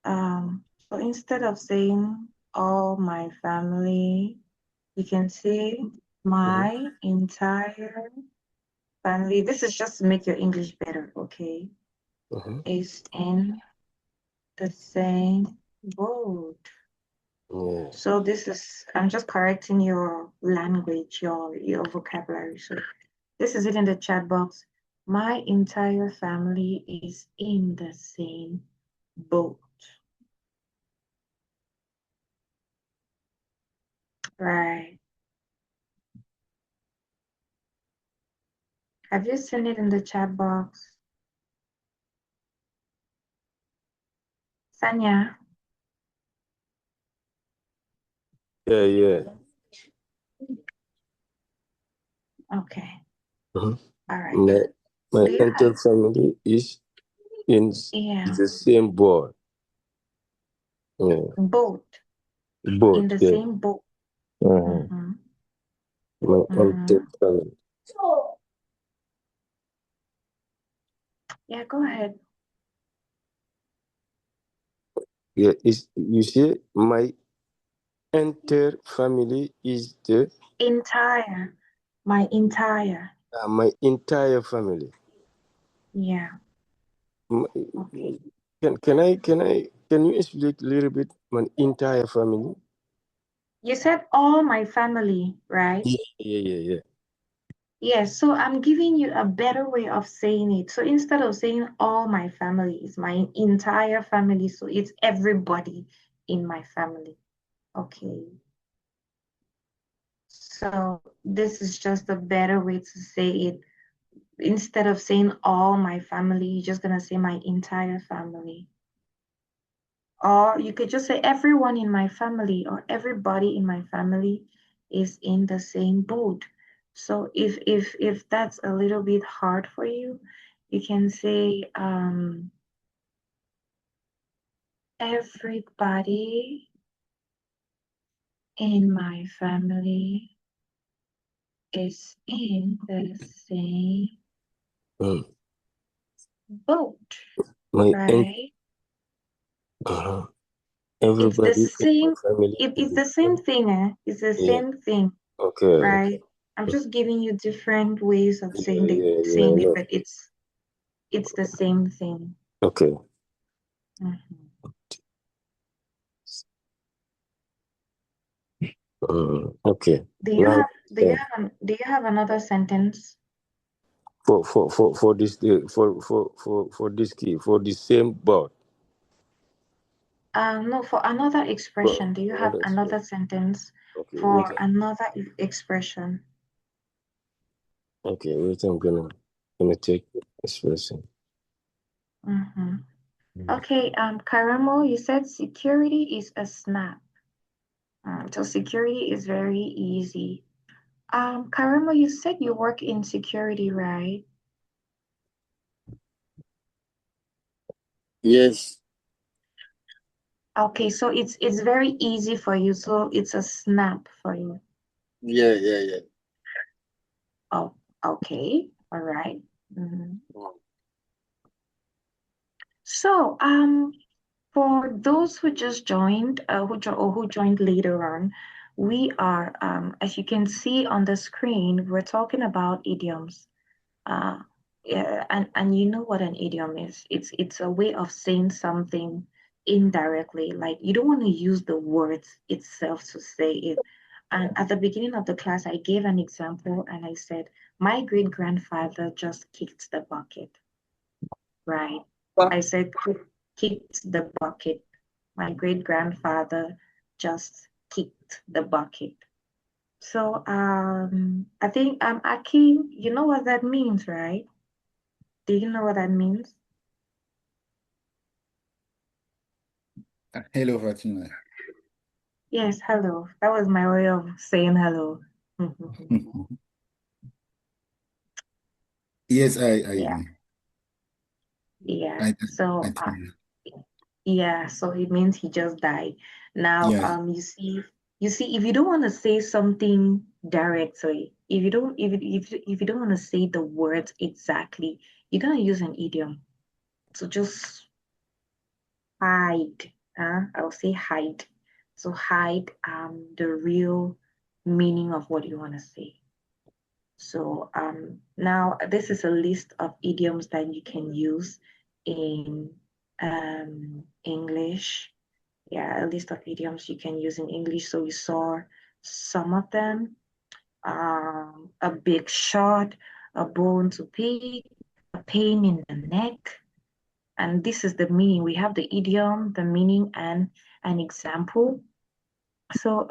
So instead of saying all my family, you can say my entire family. This is just to make your English better, okay? Is in the same boat. Yeah. So this is, I'm just correcting your language, your vocabulary. So this is it in the chat box. My entire family is in the same boat. Right. Have you seen it in the chat box? Sanya? Yeah. Okay. Uh-huh. All right. My Do you entire have, family is in yeah, the same boat. Yeah. boat, Boat, in the yeah. same boat? Uh-huh. Mhm. My entire Mhm. family. Yeah, go ahead. Yeah, you see, my entire family is the Entire. My entire. my entire family. Yeah. My, Okay. can you explain a little bit my entire family? You said all my family, right? Yeah. Yes, so I'm giving you a better way of saying it. So instead of saying all my family, it's my entire family. So it's everybody in my family. Okay. So this is just a better way to say it. Instead of saying all my family, you're just gonna say my entire family. Or you could just say everyone in my family or everybody in my family is in the same boat. So if that's a little bit hard for you, you can say everybody in my family is in the same boat, My right? It's the everybody in my same, family is it's the same thing, It's the yeah. same thing, Okay. right? I'm just giving you different ways of saying Yeah, saying I it, know. but it's the same thing. Okay. Mhm. Okay. Do you Now have do you have another sentence? for this for this key for the same boat. No, for another expression. Do you have another sentence Okay, wait. for another expression? Okay, wait. I'm gonna take expression. Mhm. Okay, Karamo, you said security is a snap. So security is very easy. Karamo, you said you work in security, right? Yes. Okay, so it's very easy for you. So it's a snap for you. Yeah. Oh, okay. All right. Mhm. So, for those who just joined, who joined later on, we are, as you can see on the screen, we're talking about idioms. Yeah, and you know what an idiom is. It's a way of saying something indirectly. Like you don't want to use the words itself to say it. And at the beginning of the class, I gave an example and I said, my great grandfather just kicked the bucket, right? I said kicked the bucket. My great grandfather just kicked the bucket. So I think Aki, you know what that means, right? Do you know what that means? Hello, Fatima. Yes, hello. That was my way of saying hello. Yes, Yeah. Yeah. I So think, yeah, so it means he just died. Now yeah. you see, if you don't want to say something directly. If you don't, if you don't want to say the words exactly, you're gonna use an idiom. So just hide. I'll say hide. So hide the real meaning of what you want to say. So now this is a list of idioms that you can use in English. Yeah, a list of idioms you can use in English. So we saw some of them. A big shot, a bone to pick, a pain in the neck. And this is the meaning. We have the idiom, the meaning, and an example. So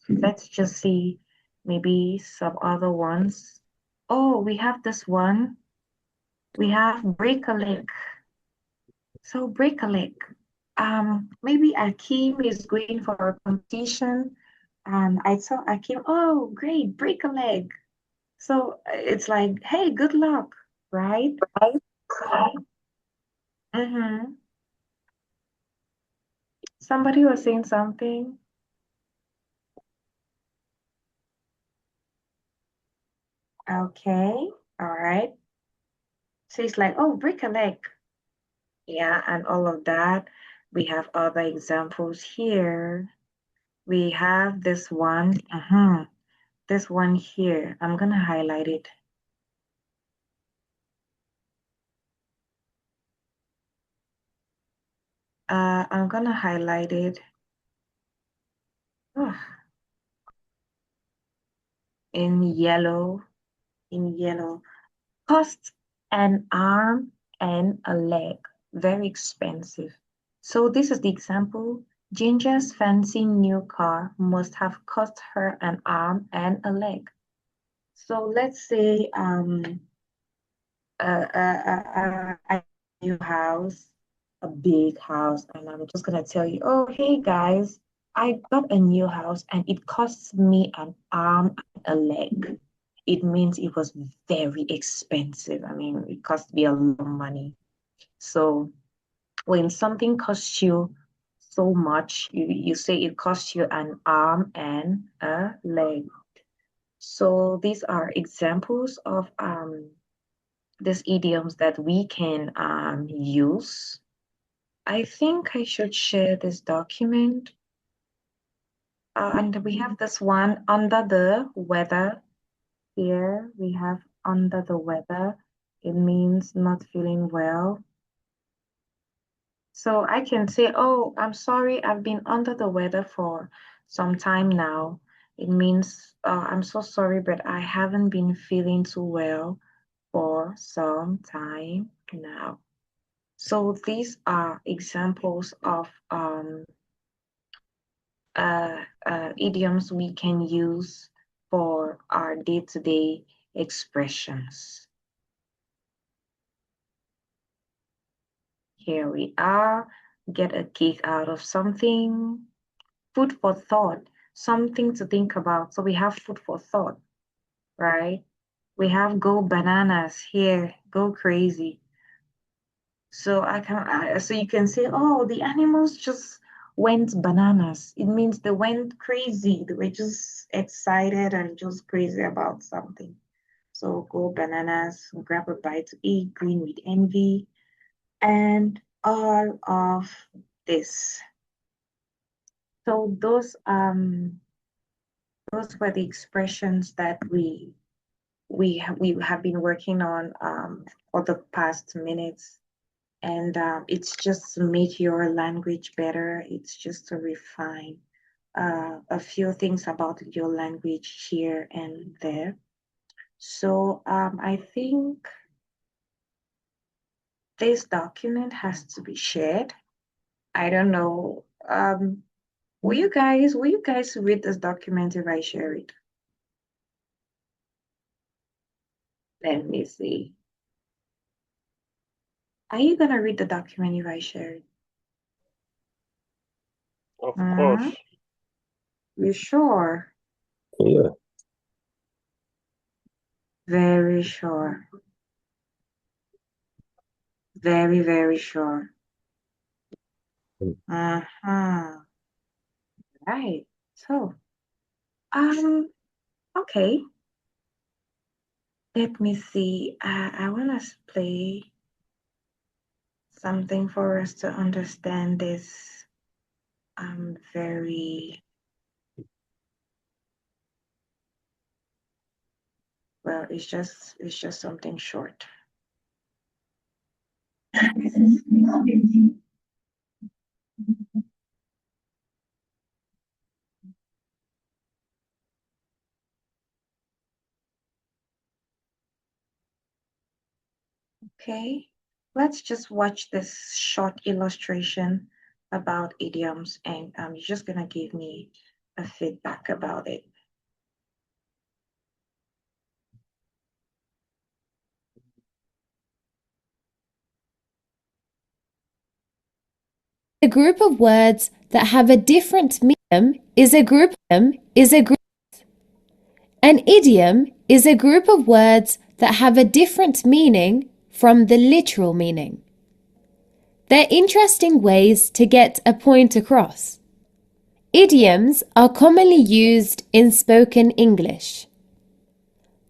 let's just see maybe some other ones. Oh, we have this one. We have break a leg. So break a leg. Maybe Akim is going for a competition, and I saw Akim. Oh, great, break a leg. So it's like, hey, good luck, right? Mm-hmm. Somebody was saying something. Okay, all right. So it's like, oh, break a leg. Yeah, and all of that. We have other examples here. We have this one. This one here. I'm gonna highlight it. I'm gonna highlight it. Ugh. In yellow. In yellow. Cost an arm and a leg. Very expensive. So this is the example. Ginger's fancy new car must have cost her an arm and a leg. So let's say a new house, a big house, and I'm just gonna tell you, oh hey guys, I got a new house and it costs me an arm and a leg. It means it was very expensive. I mean, it cost me a lot of money. So when something costs you so much, you say it costs you an arm and a leg. So these are examples of these idioms that we can use. I think I should share this document. And we have this one, under the weather. Here we have under the weather. It means not feeling well. So I can say, oh, I'm sorry, I've been under the weather for some time now. It means I'm so sorry, but I haven't been feeling too well for some time now. So these are examples of idioms we can use for our day-to-day expressions. Here we are, get a kick out of something, food for thought, something to think about. So we have food for thought, right? We have go bananas here, go crazy. So so you can say, oh, the animals just went bananas. It means they went crazy. They were just excited and just crazy about something. So go bananas, grab a bite to eat, green with envy, and all of this. So those were the expressions that we have been working on for the past minutes. And it's just to make your language better. It's just to refine a few things about your language here and there. So I think this document has to be shared. I don't know. Will you guys read this document if I share it? Let me see. Are you gonna read the document if I share it? Of course. You sure? Yeah. Very sure. Very, very sure. Uh-huh. Right. So, Okay. Let me see. I want to play something for us to understand this very well. It's just something short. Okay, let's just watch this short illustration about idioms, and you're just gonna give me a feedback about it. A group of words that have a different meaning is a group. An idiom is a group of words that have a different meaning from the literal meaning. They're interesting ways to get a point across. Idioms are commonly used in spoken English.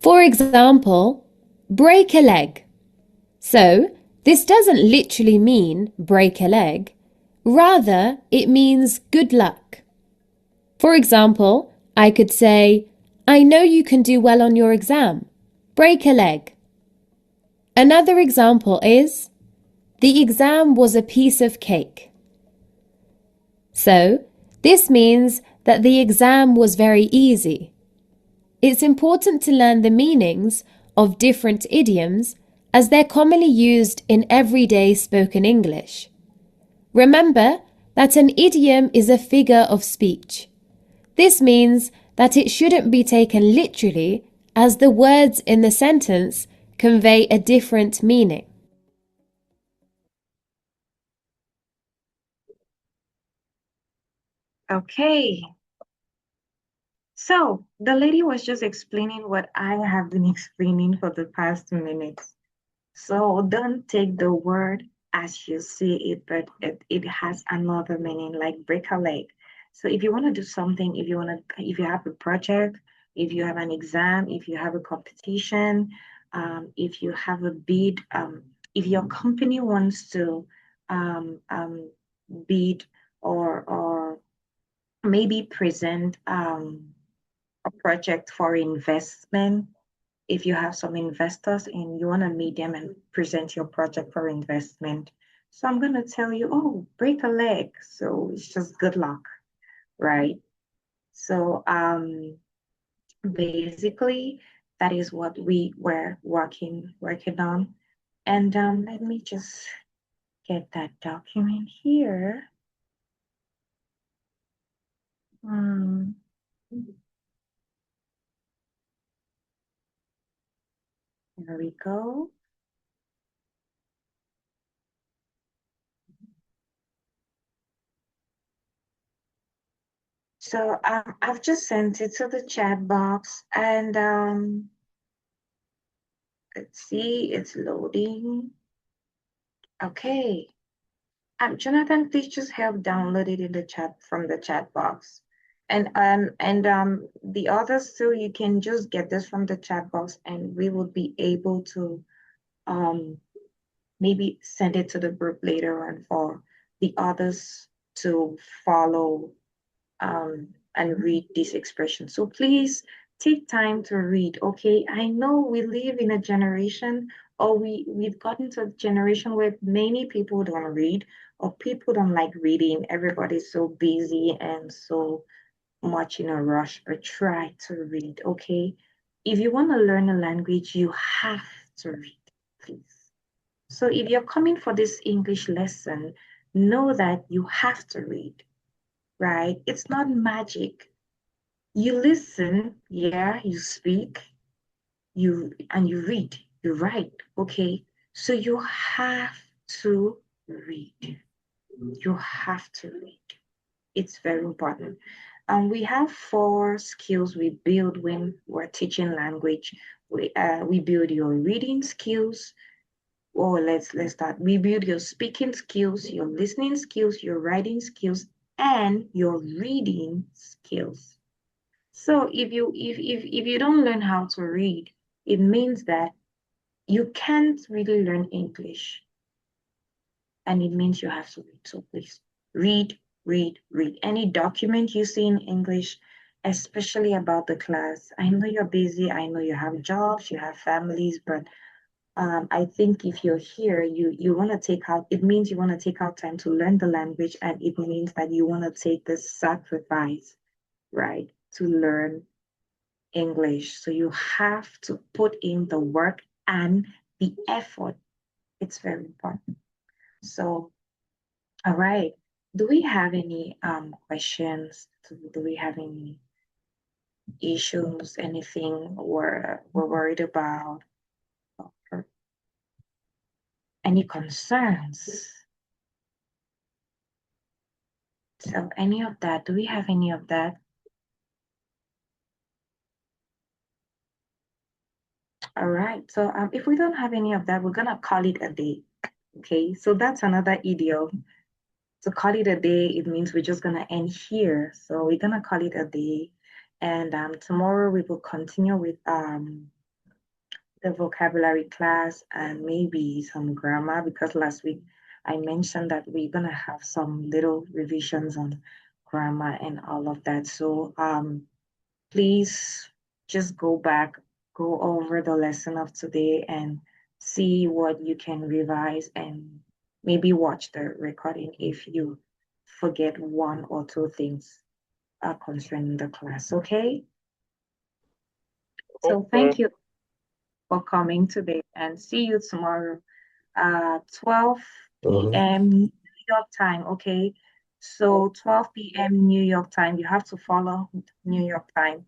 For example, break a leg. So, this doesn't literally mean break a leg. Rather, it means good luck. For example, I could say, I know you can do well on your exam. Break a leg. Another example is, the exam was a piece of cake. So, this means that the exam was very easy. It's important to learn the meanings of different idioms as they're commonly used in everyday spoken English. Remember that an idiom is a figure of speech. This means that it shouldn't be taken literally as the words in the sentence convey a different meaning. Okay. So the lady was just explaining what I have been explaining for the past 2 minutes. So don't take the word as you see it, but it has another meaning, like break a leg. So if you want to do something, if you have a project, if you have an exam, if you have a competition, if you have a bid, if your company wants to bid or maybe present a project for investment, if you have some investors and you want to meet them and present your project for investment. So I'm going to tell you, oh, break a leg. So it's just good luck, right? So basically, that is what we were working on. And let me just get that document here. There we go. So I've just sent it to the chat box, and let's see, it's loading. Okay. Jonathan, please just help download it in the chat from the chat box. And the others too, you can just get this from the chat box and we will be able to maybe send it to the group later on for the others to follow and read this expression. So please take time to read, okay? I know we live in a generation, or we've gotten to a generation where many people don't read, or people don't like reading. Everybody's so busy and so much in a rush, but try to read, okay? If you want to learn a language, you have to read, please. So if you're coming for this English lesson, know that you have to read, right? It's not magic. You listen, yeah, you speak, you read, you write, okay? So you have to read. You have to read. It's very important. We have 4 skills we build when we're teaching language. We build your reading skills. Or let's start. We build your speaking skills, your listening skills, your writing skills, and your reading skills. So if you don't learn how to read, it means that you can't really learn English. And it means you have to read. So please read, read, read. Any document you see in English, especially about the class. I know you're busy. I know you have jobs, you have families, but I think if you're here, you want to take out, it means you want to take out time to learn the language, and it means that you want to take the sacrifice, right, to learn English. So you have to put in the work and the effort. It's very important. So, all right. Do we have any questions? Do we have any issues, anything we're worried about? Or any concerns? So any of that, do we have any of that? All right. So if we don't have any of that, we're gonna call it a day. Okay. So that's another idiom. To call it a day, it means we're just gonna end here. So we're gonna call it a day. And tomorrow we will continue with the vocabulary class and maybe some grammar, because last week I mentioned that we're gonna have some little revisions on grammar and all of that. So please just go back, go over the lesson of today and see what you can revise, and maybe watch the recording if you forget one or two things concerning the class, okay? So Okay. thank you for coming today, and see you tomorrow, 12 p.m. New York time, okay? So 12 p.m. New York time, you have to follow New York time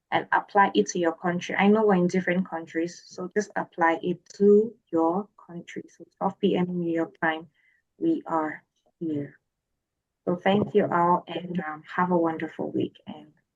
and apply it to your country. I know we're in different countries, so just apply it to your country. So 12 p.m. New York time, we are here. So thank you all, and have a wonderful week. And